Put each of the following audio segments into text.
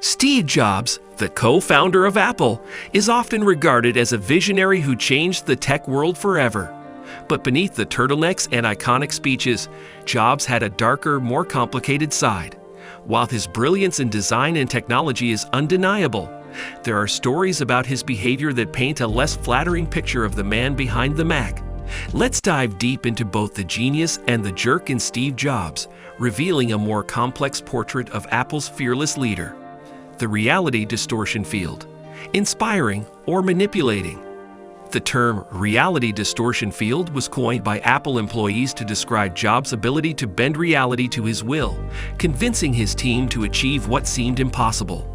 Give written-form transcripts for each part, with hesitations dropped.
Steve Jobs, the co-founder of Apple, is often regarded as a visionary who changed the tech world forever. But beneath the turtlenecks and iconic speeches, Jobs had a darker, more complicated side. While his brilliance in design and technology is undeniable, there are stories about his behavior that paint a less flattering picture of the man behind the Mac. Let's dive deep into both the genius and the jerk in Steve Jobs, revealing a more complex portrait of Apple's fearless leader. The reality distortion field. Inspiring or manipulating. The term reality distortion field was coined by Apple employees to describe Jobs' ability to bend reality to his will, convincing his team to achieve what seemed impossible.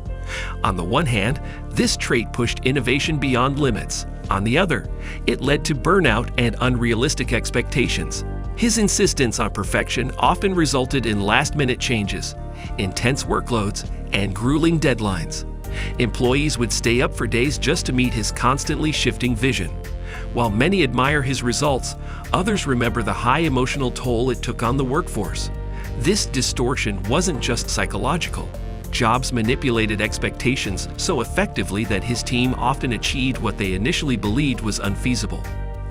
On the one hand, this trait pushed innovation beyond limits. On the other, it led to burnout and unrealistic expectations. His insistence on perfection often resulted in last-minute changes, intense workloads, and grueling deadlines. Employees would stay up for days just to meet his constantly shifting vision. While many admire his results, others remember the high emotional toll it took on the workforce. This distortion wasn't just psychological. Jobs manipulated expectations so effectively that his team often achieved what they initially believed was unfeasible.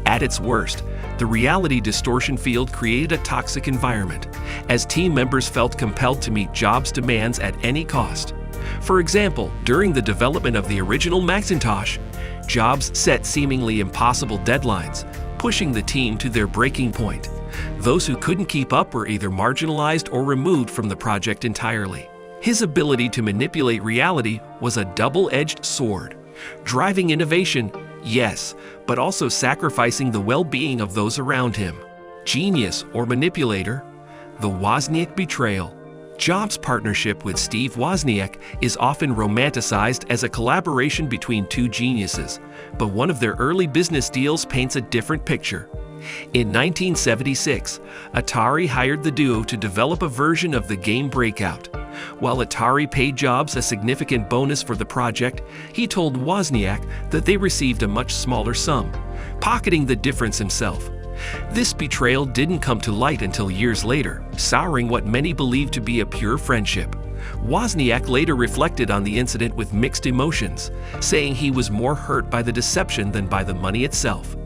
At its worst, the reality distortion field created a toxic environment, as team members felt compelled to meet Jobs' demands at any cost. For example, during the development of the original Macintosh, Jobs set seemingly impossible deadlines, pushing the team to their breaking point. Those who couldn't keep up were either marginalized or removed from the project entirely. His ability to manipulate reality was a double-edged sword, driving innovation, yes, but also sacrificing the well-being of those around him. Genius or manipulator. The Wozniak betrayal. Jobs' partnership with Steve Wozniak is often romanticized as a collaboration between two geniuses, but one of their early business deals paints a different picture. In 1976, Atari hired the duo to develop a version of the game Breakout. While Atari paid Jobs a significant bonus for the project, he told Wozniak that they received a much smaller sum, pocketing the difference himself. This betrayal didn't come to light until years later, souring what many believed to be a pure friendship. Wozniak later reflected on the incident with mixed emotions, saying he was more hurt by the deception than by the money itself.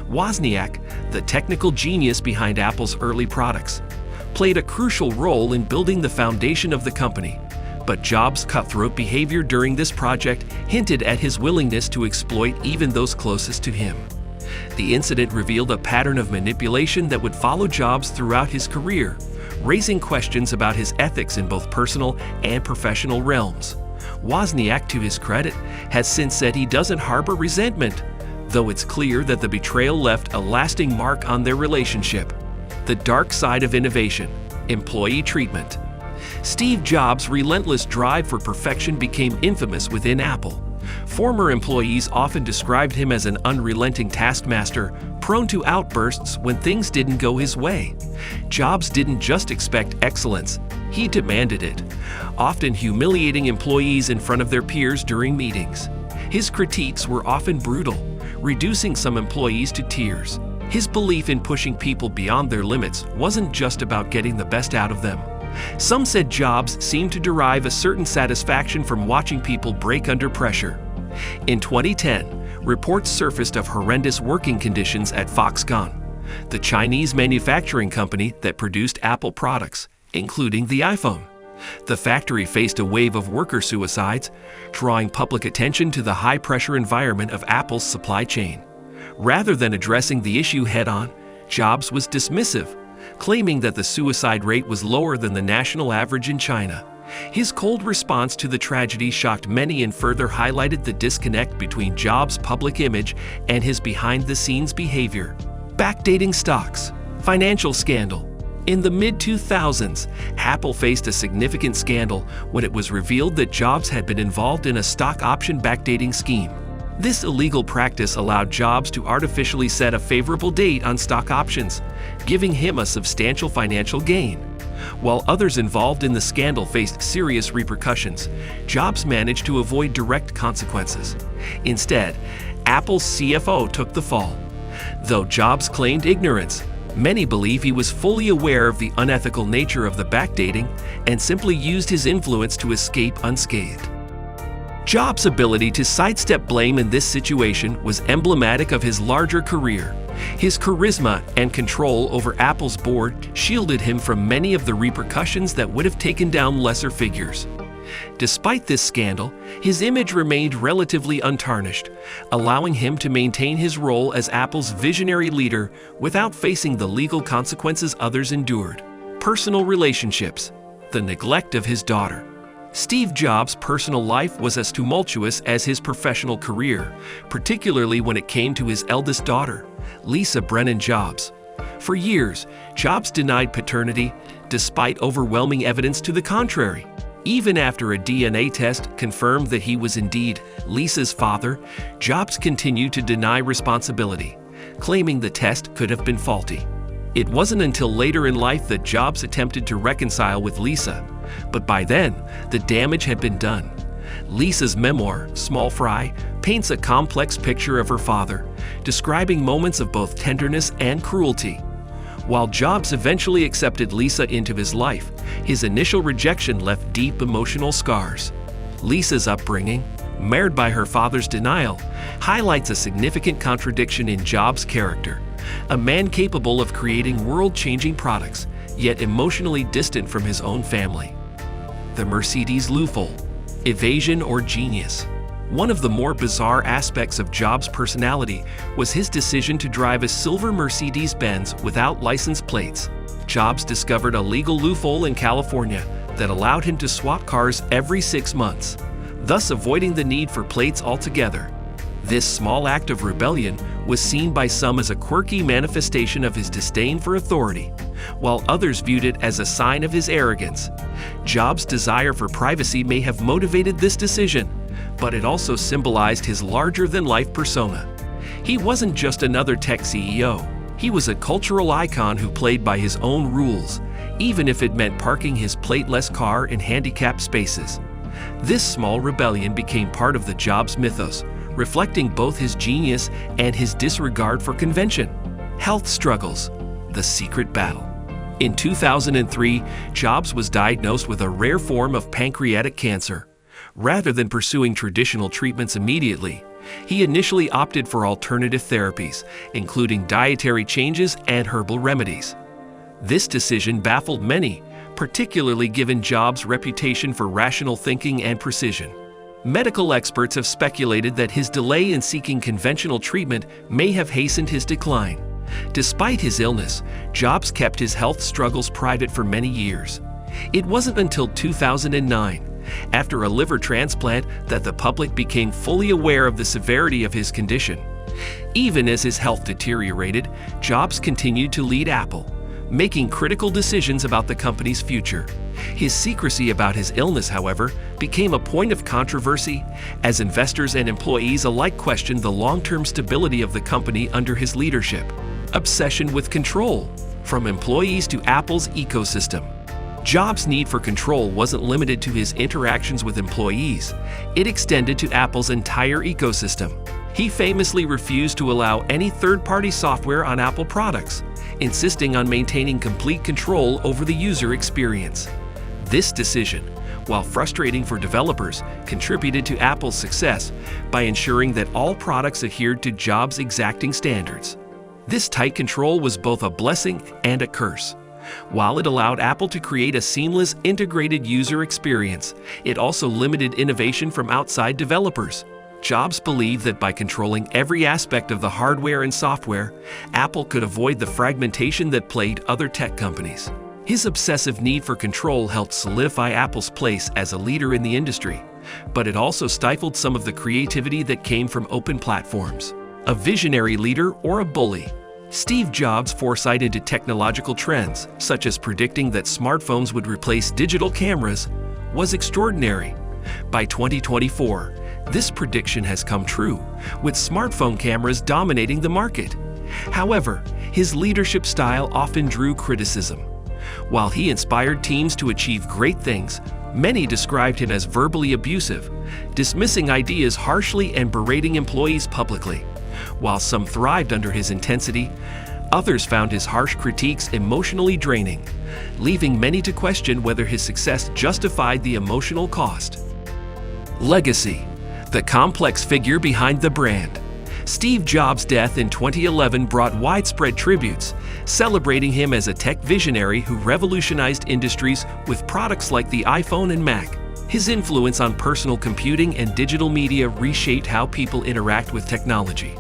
Wozniak, the technical genius behind Apple's early products, played a crucial role in building the foundation of the company. But Jobs' cutthroat behavior during this project hinted at his willingness to exploit even those closest to him. The incident revealed a pattern of manipulation that would follow Jobs throughout his career, raising questions about his ethics in both personal and professional realms. Wozniak, to his credit, has since said he doesn't harbor resentment, though it's clear that the betrayal left a lasting mark on their relationship. The dark side of innovation. Employee treatment. Steve Jobs' relentless drive for perfection became infamous within Apple. Former employees often described him as an unrelenting taskmaster, prone to outbursts when things didn't go his way. Jobs didn't just expect excellence, he demanded it, often humiliating employees in front of their peers during meetings. His critiques were often brutal, reducing some employees to tears. His belief in pushing people beyond their limits wasn't just about getting the best out of them. Some said Jobs seemed to derive a certain satisfaction from watching people break under pressure. In 2010, reports surfaced of horrendous working conditions at Foxconn, the Chinese manufacturing company that produced Apple products, including the iPhone. The factory faced a wave of worker suicides, drawing public attention to the high-pressure environment of Apple's supply chain. Rather than addressing the issue head-on, Jobs was dismissive, claiming that the suicide rate was lower than the national average in China. His cold response to the tragedy shocked many and further highlighted the disconnect between Jobs' public image and his behind-the-scenes behavior. Backdating stocks. Financial scandal. In the mid-2000s, Apple faced a significant scandal when it was revealed that Jobs had been involved in a stock option backdating scheme. This illegal practice allowed Jobs to artificially set a favorable date on stock options, giving him a substantial financial gain. While others involved in the scandal faced serious repercussions, Jobs managed to avoid direct consequences. Instead, Apple's CFO took the fall. Though Jobs claimed ignorance, many believe he was fully aware of the unethical nature of the backdating and simply used his influence to escape unscathed. Jobs' ability to sidestep blame in this situation was emblematic of his larger career. His charisma and control over Apple's board shielded him from many of the repercussions that would have taken down lesser figures. Despite this scandal, his image remained relatively untarnished, allowing him to maintain his role as Apple's visionary leader without facing the legal consequences others endured. Personal relationships. The neglect of his daughter. Steve Jobs' personal life was as tumultuous as his professional career, particularly when it came to his eldest daughter, Lisa Brennan Jobs. For years, Jobs denied paternity, despite overwhelming evidence to the contrary. Even after a DNA test confirmed that he was indeed Lisa's father, Jobs continued to deny responsibility, claiming the test could have been faulty. It wasn't until later in life that Jobs attempted to reconcile with Lisa, but by then, the damage had been done. Lisa's memoir, Small Fry, paints a complex picture of her father, describing moments of both tenderness and cruelty. While Jobs eventually accepted Lisa into his life, his initial rejection left deep emotional scars. Lisa's upbringing, marred by her father's denial, highlights a significant contradiction in Jobs' character. A man capable of creating world-changing products, yet emotionally distant from his own family. The Mercedes loophole. Evasion or genius. One of the more bizarre aspects of Jobs' personality was his decision to drive a silver Mercedes-Benz without license plates. Jobs discovered a legal loophole in California that allowed him to swap cars every 6 months, thus avoiding the need for plates altogether. This small act of rebellion was seen by some as a quirky manifestation of his disdain for authority, while others viewed it as a sign of his arrogance. Jobs' desire for privacy may have motivated this decision, but it also symbolized his larger-than-life persona. He wasn't just another tech CEO. He was a cultural icon who played by his own rules, even if it meant parking his plateless car in handicapped spaces. This small rebellion became part of the Jobs mythos, reflecting both his genius and his disregard for convention. Health struggles. The secret battle. In 2003, Jobs was diagnosed with a rare form of pancreatic cancer. Rather than pursuing traditional treatments immediately, he initially opted for alternative therapies, including dietary changes and herbal remedies. This decision baffled many, particularly given Jobs' reputation for rational thinking and precision. Medical experts have speculated that his delay in seeking conventional treatment may have hastened his decline. Despite his illness, Jobs kept his health struggles private for many years. It wasn't until 2009, after a liver transplant, that the public became fully aware of the severity of his condition. Even as his health deteriorated, Jobs continued to lead Apple, making critical decisions about the company's future. His secrecy about his illness, however, became a point of controversy as investors and employees alike questioned the long-term stability of the company under his leadership. Obsession with control. From employees to Apple's ecosystem. Jobs' need for control wasn't limited to his interactions with employees. It extended to Apple's entire ecosystem. He famously refused to allow any third-party software on Apple products, insisting on maintaining complete control over the user experience. This decision, while frustrating for developers, contributed to Apple's success by ensuring that all products adhered to Jobs' exacting standards. This tight control was both a blessing and a curse. While it allowed Apple to create a seamless, integrated user experience, it also limited innovation from outside developers. Jobs believed that by controlling every aspect of the hardware and software, Apple could avoid the fragmentation that plagued other tech companies. His obsessive need for control helped solidify Apple's place as a leader in the industry, but it also stifled some of the creativity that came from open platforms. A visionary leader or a bully? Steve Jobs' foresight into technological trends, such as predicting that smartphones would replace digital cameras, was extraordinary. By 2024, this prediction has come true, with smartphone cameras dominating the market. However, his leadership style often drew criticism. While he inspired teams to achieve great things, many described him as verbally abusive, dismissing ideas harshly and berating employees publicly. While some thrived under his intensity, others found his harsh critiques emotionally draining, leaving many to question whether his success justified the emotional cost. Legacy. the complex figure behind the brand. Steve Jobs' death in 2011 brought widespread tributes, celebrating him as a tech visionary who revolutionized industries with products like the iPhone and Mac. His influence on personal computing and digital media reshaped how people interact with technology.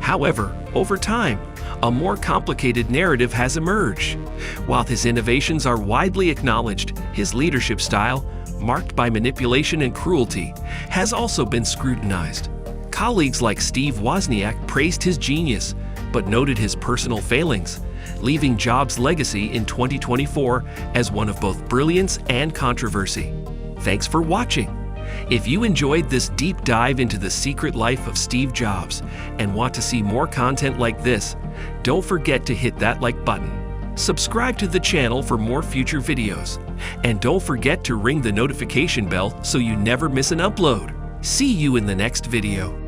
However, over time, a more complicated narrative has emerged. While his innovations are widely acknowledged, his leadership style, marked by manipulation and cruelty, has also been scrutinized. Colleagues like Steve Wozniak praised his genius, but noted his personal failings, leaving Jobs' legacy in 2024 as one of both brilliance and controversy. Thanks for watching. If you enjoyed this deep dive into the secret life of Steve Jobs and want to see more content like this, don't forget to hit that like button. Subscribe to the channel for more future videos. And don't forget to ring the notification bell so you never miss an upload. See you in the next video.